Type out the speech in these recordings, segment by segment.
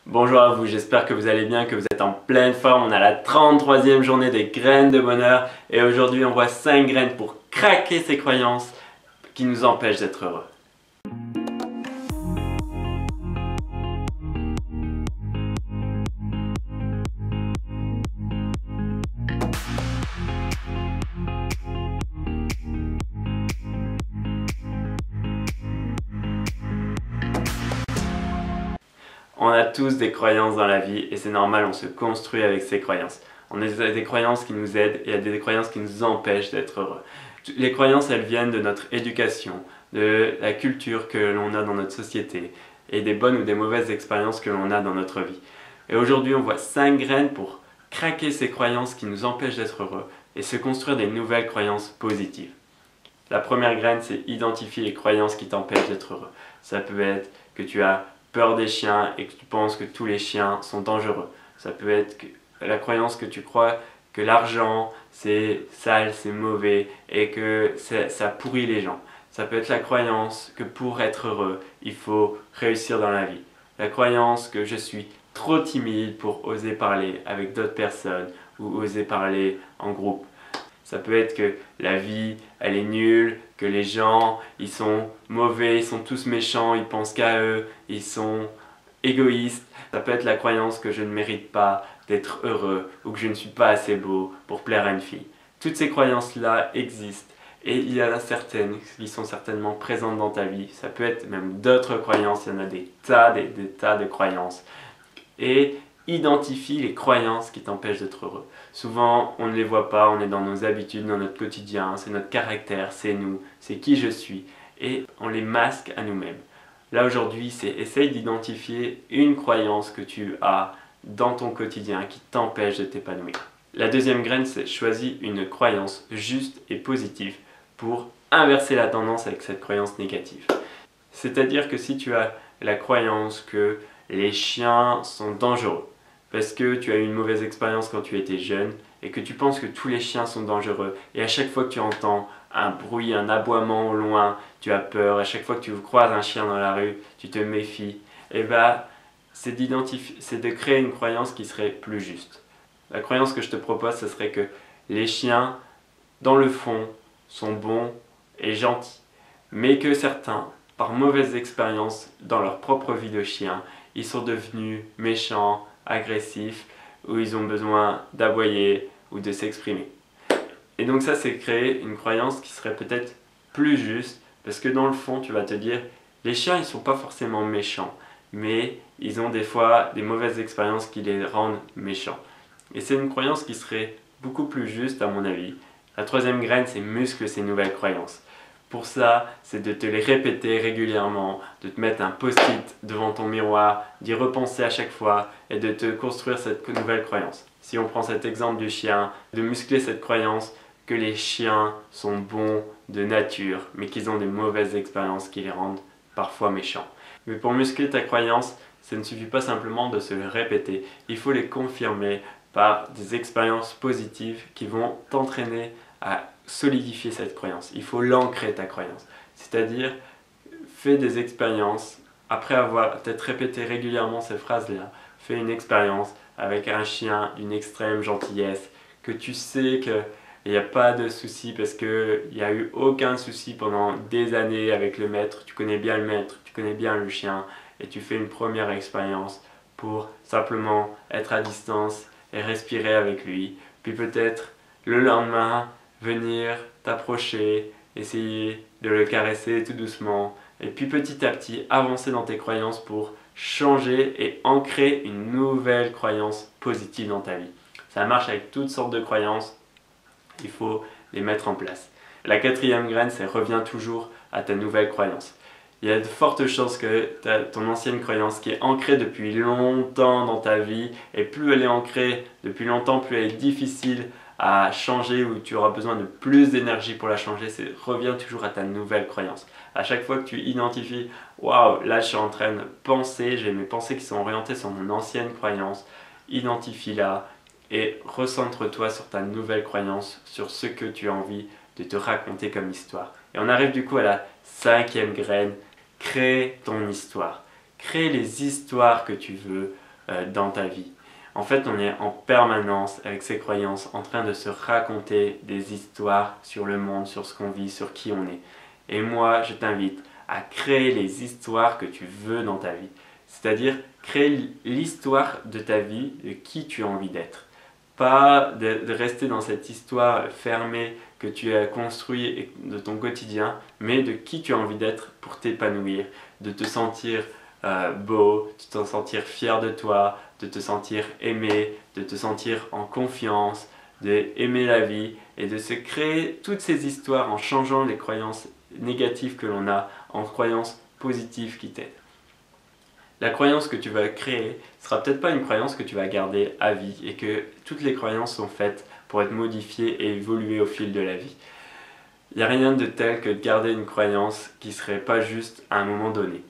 Bonjour à vous, j'espère que vous allez bien, que vous êtes en pleine forme. On a la 33e journée des graines de bonheur et aujourd'hui on voit 5 graines pour craquer ces croyances qui nous empêchent d'être heureux. On a tous des croyances dans la vie et c'est normal, on se construit avec ces croyances. On a des croyances qui nous aident et il y a des croyances qui nous empêchent d'être heureux. Les croyances, elles viennent de notre éducation, de la culture que l'on a dans notre société et des bonnes ou des mauvaises expériences que l'on a dans notre vie. Et aujourd'hui, on voit 5 graines pour craquer ces croyances qui nous empêchent d'être heureux et se construire des nouvelles croyances positives. La première graine, c'est identifier les croyances qui t'empêchent d'être heureux. Ça peut être que tu as peur des chiens et que tu penses que tous les chiens sont dangereux. Ça peut être la croyance que tu crois que l'argent c'est sale, c'est mauvais et que ça pourrit les gens. Ça peut être la croyance que pour être heureux, il faut réussir dans la vie. La croyance que je suis trop timide pour oser parler avec d'autres personnes ou oser parler en groupe. Ça peut être que la vie, elle est nulle, que les gens, ils sont mauvais, ils sont tous méchants, ils pensent qu'à eux, ils sont égoïstes. Ça peut être la croyance que je ne mérite pas d'être heureux ou que je ne suis pas assez beau pour plaire à une fille. Toutes ces croyances-là existent et il y en a certaines qui sont certainement présentes dans ta vie. Ça peut être même d'autres croyances, il y en a des tas de croyances. Et identifie les croyances qui t'empêchent d'être heureux. Souvent, on ne les voit pas, on est dans nos habitudes, dans notre quotidien, c'est notre caractère, c'est nous, c'est qui je suis, et on les masque à nous-mêmes. Là aujourd'hui, c'est essaye d'identifier une croyance que tu as dans ton quotidien qui t'empêche de t'épanouir. La deuxième graine, c'est choisis une croyance juste et positive pour inverser la tendance avec cette croyance négative. C'est-à-dire que si tu as la croyance que les chiens sont dangereux, parce que tu as eu une mauvaise expérience quand tu étais jeune et que tu penses que tous les chiens sont dangereux et à chaque fois que tu entends un bruit, un aboiement au loin, tu as peur, à chaque fois que tu croises un chien dans la rue, tu te méfies, et c'est de créer une croyance qui serait plus juste. La croyance que je te propose, ce serait que les chiens, dans le fond, sont bons et gentils, mais que certains, par mauvaise expérience dans leur propre vie de chien, ils sont devenus méchants, agressifs, où ils ont besoin d'aboyer ou de s'exprimer. Et donc ça, c'est créer une croyance qui serait peut-être plus juste, parce que dans le fond, tu vas te dire, les chiens, ils ne sont pas forcément méchants, mais ils ont des fois des mauvaises expériences qui les rendent méchants. Et c'est une croyance qui serait beaucoup plus juste à mon avis. La troisième graine, c'est muscle ces nouvelles croyances. Pour ça, c'est de te les répéter régulièrement, de te mettre un post-it devant ton miroir, d'y repenser à chaque fois et de te construire cette nouvelle croyance. Si on prend cet exemple du chien, de muscler cette croyance que les chiens sont bons de nature, mais qu'ils ont des mauvaises expériences qui les rendent parfois méchants. Mais pour muscler ta croyance, ça ne suffit pas simplement de se le répéter, il faut les confirmer par des expériences positives qui vont t'entraîner à solidifier cette croyance. Il faut l'ancrer ta croyance. C'est-à-dire, fais des expériences, après avoir peut-être répété régulièrement ces phrases-là, fais une expérience avec un chien d'une extrême gentillesse, que tu sais qu'il n'y a pas de souci parce qu'il n'y a eu aucun souci pendant des années avec le maître, tu connais bien le maître, tu connais bien le chien, et tu fais une première expérience pour simplement être à distance et respirer avec lui, puis peut-être le lendemain, venir t'approcher, essayer de le caresser tout doucement et puis petit à petit avancer dans tes croyances pour changer et ancrer une nouvelle croyance positive dans ta vie. Ça marche avec toutes sortes de croyances, il faut les mettre en place. La quatrième graine, c'est reviens toujours à ta nouvelle croyance. Il y a de fortes chances que ton ancienne croyance qui est ancrée depuis longtemps dans ta vie, et plus elle est ancrée depuis longtemps, plus elle est difficile à changer ou tu auras besoin de plus d'énergie pour la changer, c'est reviens toujours à ta nouvelle croyance. À chaque fois que tu identifies, waouh, là je suis en train de penser, j'ai mes pensées qui sont orientées sur mon ancienne croyance, identifie-la et recentre-toi sur ta nouvelle croyance, sur ce que tu as envie de te raconter comme histoire. Et on arrive du coup à la cinquième graine, crée ton histoire. Crée les histoires que tu veux dans ta vie. En fait, on est en permanence avec ces croyances en train de se raconter des histoires sur le monde, sur ce qu'on vit, sur qui on est. Et moi, je t'invite à créer les histoires que tu veux dans ta vie. C'est-à-dire créer l'histoire de ta vie, de qui tu as envie d'être. Pas de rester dans cette histoire fermée que tu as construite de ton quotidien, mais de qui tu as envie d'être pour t'épanouir, de te sentir beau, de te sentir fier de toi, de te sentir aimé, de te sentir en confiance, d'aimer la vie et de se créer toutes ces histoires en changeant les croyances négatives que l'on a en croyances positives qui t'aident. La croyance que tu vas créer sera peut-être pas une croyance que tu vas garder à vie et que toutes les croyances sont faites pour être modifiées et évoluer au fil de la vie. Il n'y a rien de tel que de garder une croyance qui serait pas juste à un moment donné.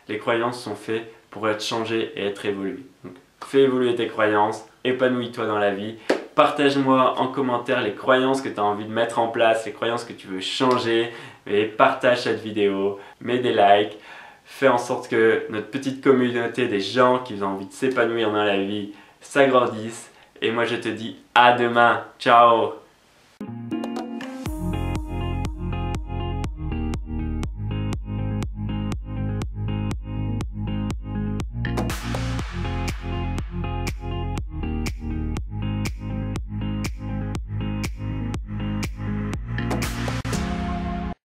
Les croyances sont faites pour être changées et être évoluées. Donc, fais évoluer tes croyances, épanouis-toi dans la vie. Partage-moi en commentaire les croyances que tu as envie de mettre en place, les croyances que tu veux changer. Et partage cette vidéo, mets des likes. Fais en sorte que notre petite communauté des gens qui ont envie de s'épanouir dans la vie s'agrandisse. Et moi je te dis à demain. Ciao!